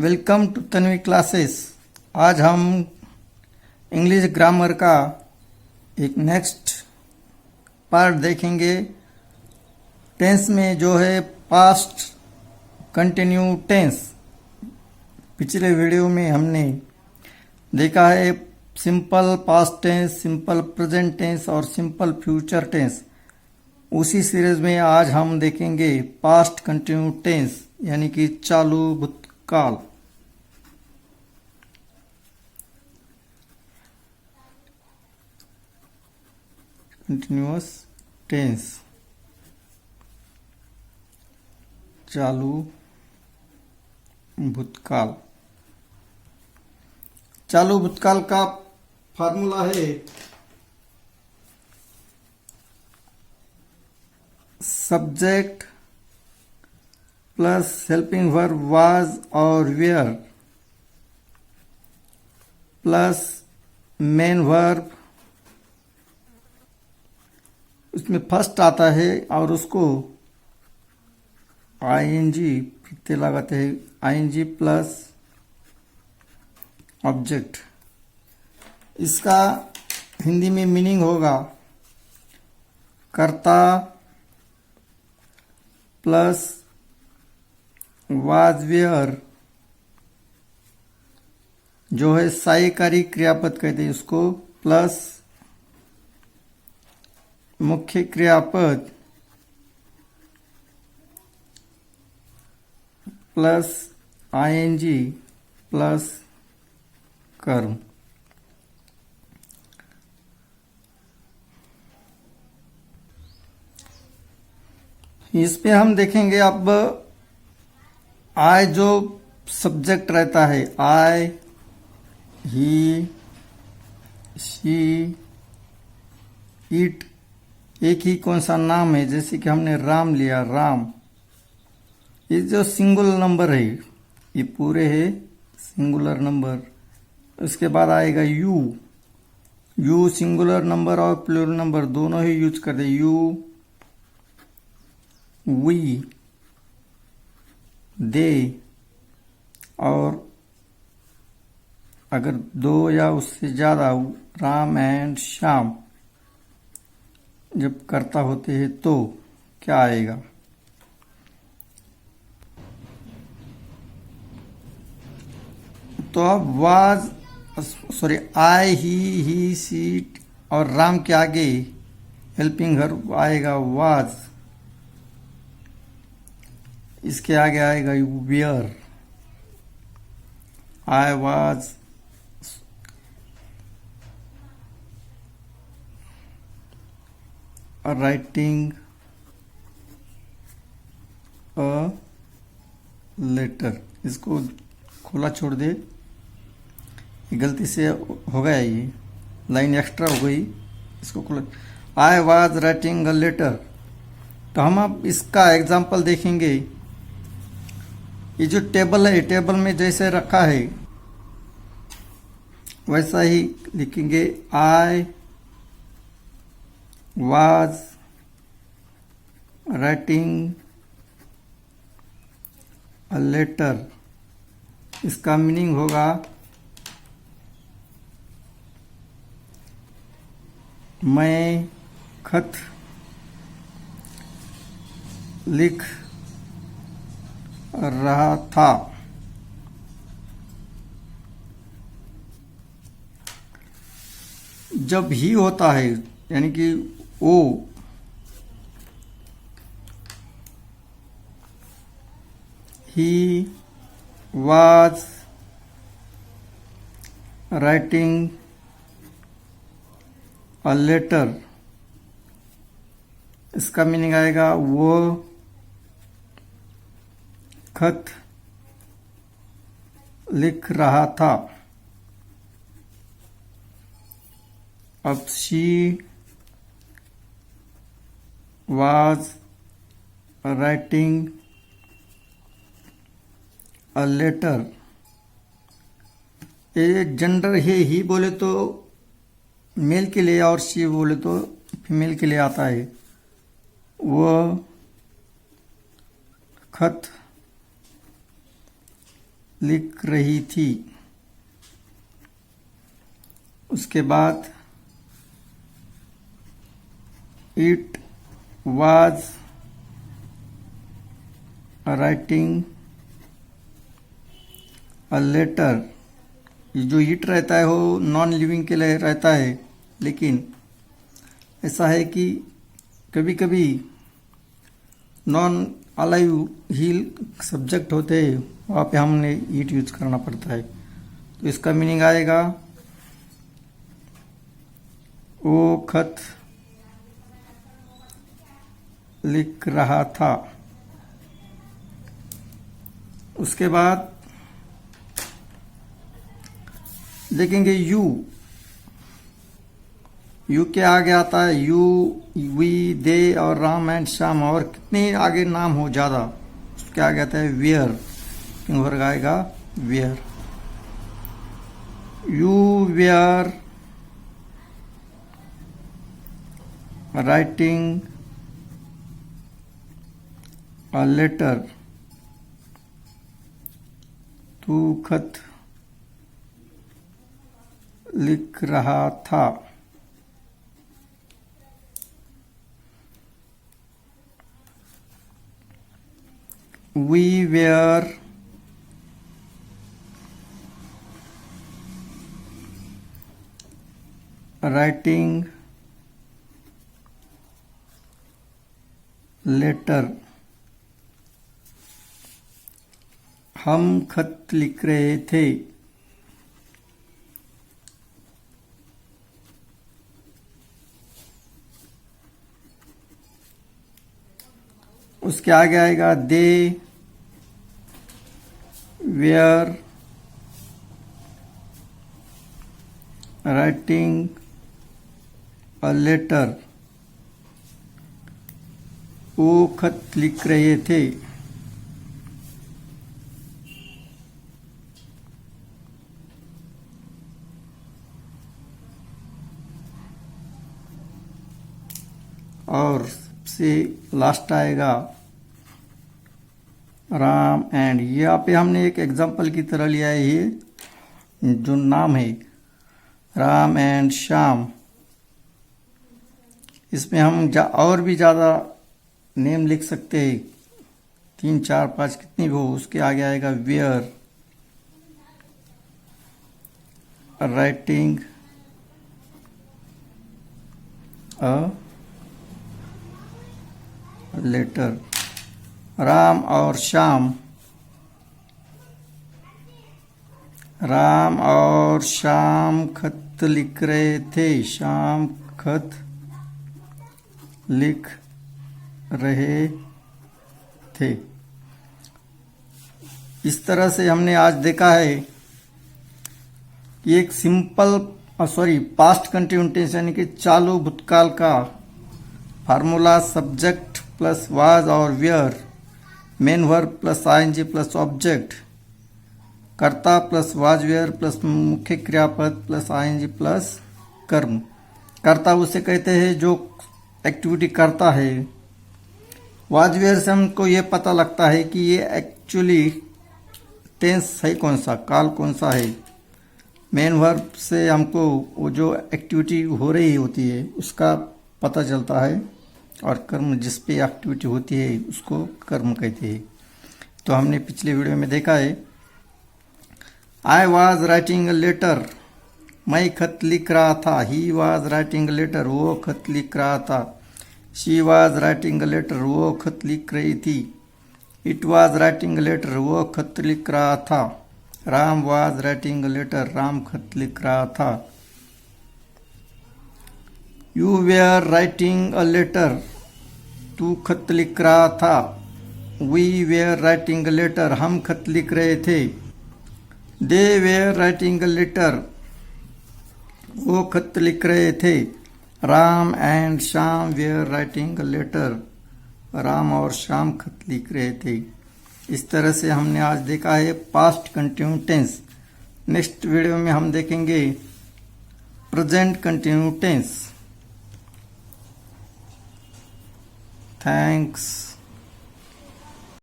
Welcome to Tanvi classes. आज हम English grammar का एक नेक्स्ट पार्ट देखेंगे। टेंस में जो है पास्ट कंटिन्यू टेंस। पिछले वीडियो में हमने देखा है simple past tense, simple present tense और सिंपल फ्यूचर टेंस। उसी सीरीज में आज हम देखेंगे पास्ट कंटिन्यू टेंस यानी कि चालू भूतकाल। कंटिन्यूअस टेंस, चालू भूतकाल। चालू भूतकाल का फार्मूला है subject plus helping verb was और वेयर प्लस मेन वर्ब। उसमें फर्स्ट आता है और उसको आईएनजी प्रत्यय लगाते हैं, आईएनजी प्लस ऑब्जेक्ट। इसका हिंदी में मीनिंग होगा कर्ता प्लस वाज वेयर, जो है सहायकारी क्रियापद कहते हैं उसको, प्लस मुख्य क्रियापद प्लस आईएनजी प्लस कर्म। इस पे हम देखेंगे अब आई जो सब्जेक्ट रहता है, आई, ही, शी, इट, एक ही कौन सा नाम है। जैसे कि हमने राम लिया, राम। ये जो सिंगुलर नंबर है ये पूरे है सिंगुलर नंबर। उसके बाद आएगा यू। यू सिंगुलर नंबर और प्लूरल नंबर दोनों ही यूज करते। यू, वी, दे, और अगर दो या उससे ज्यादा राम एंड श्याम जब कर्ता होते हैं तो क्या आएगा। तो अब वाज, सॉरी, आई, ही, सी और राम के आगे हेल्पिंग वर्ब आएगा वाज। इसके आगे आएगा where. I was writing a letter. इसको खुला छोड़ दे, गलती से हो गया, ये लाइन एक्स्ट्रा हो गई, इसको खुला। I was writing a letter. तो हम अब इसका एग्जाम्पल देखेंगे। ये जो टेबल है, टेबल में जैसे रखा है वैसा ही लिखेंगे। I was writing a letter. इसका मीनिंग होगा मैं खत लिख रहा था। जब ही होता है यानी कि O, he was writing a letter. इसका मीनिंग आएगा वो खत लिख रहा था। अब she was writing a letter. ये जेंडर है, ही बोले तो मेल के लिए और शी बोले तो फीमेल के लिए आता है। वह खत लिख रही थी। उसके बाद it was writing a letter. ये जो इट रहता है वो नॉन लिविंग के लिए रहता है, लेकिन ऐसा है कि कभी कभी नॉन अलाइव ही सब्जेक्ट होते हैं, वहाँ पे हमने इट यूज करना पड़ता है। तो इसका मीनिंग आएगा वो खत लिख रहा था। उसके बाद देखेंगे यू के आगे आता है यू, वी, दे और राम एंड श्याम, और कितने आगे नाम हो ज्यादा उसके आगे आता है वेयर, वर्ग आएगा were. You were writing a letter. तू खत लिख रहा था। We were writing letter। हम खत लिख रहे थे। उसके आगे आएगा दे वेयर राइटिंग अ लेटर। वो खत लिख रहे थे। और सबसे लास्ट आएगा राम एंड। यहाँ पे हमने एक एग्जांपल की तरह लिया है, ये जो नाम है राम एंड श्याम। इसमें हम और भी ज़्यादा नेम लिख सकते हैं, 3, 4, 5 कितनी भी हो। उसके आगे आएगा were writing a letter. Ram और श्याम, राम और श्याम खत लिख रहे थे। श्याम खत लिख रहे थे। इस तरह से हमने आज देखा है कि एक सिंपल पास्ट कंटिन्यूस टेंस यानी कि चालू भूतकाल का फार्मूला सब्जेक्ट प्लस वाज और were, main verb plus ING plus object, कर्ता प्लस वाज वेयर प्लस मुख्य क्रियापद प्लस आईएनजी प्लस कर्म। कर्ता उसे कहते हैं जो एक्टिविटी करता है। वाज वेयर से हमको ये पता लगता है कि ये एक्चुअली टेंस है कौन सा, काल कौन सा है। मेन वर्ब से हमको वो जो एक्टिविटी हो रही होती है उसका पता चलता है, और कर्म जिस पे एक्टिविटी होती है उसको कर्म कहते हैं। तो हमने पिछले वीडियो में देखा है I was writing a letter, मैं खत लिख रहा था। He was writing a letter, वो खत लिख रहा था। She was writing a letter, वो खत लिख रही थी। It was writing a letter, वो खत लिख रहा था। Ram was writing a letter, Ram खत लिख रहा था। You were writing a letter, तू खत लिख रहा था। We were writing a letter, हम खत लिख रहे थे। They were writing a letter, वो खत लिख रहे थे। Ram and Shyam were writing a letter, Ram और श्याम खत लिख रहे थे। इस तरह से हमने आज देखा है past continuous tense. Next video में हम देखेंगे प्रेजेंट कंटिन्यूस टेंस। थैंक्स।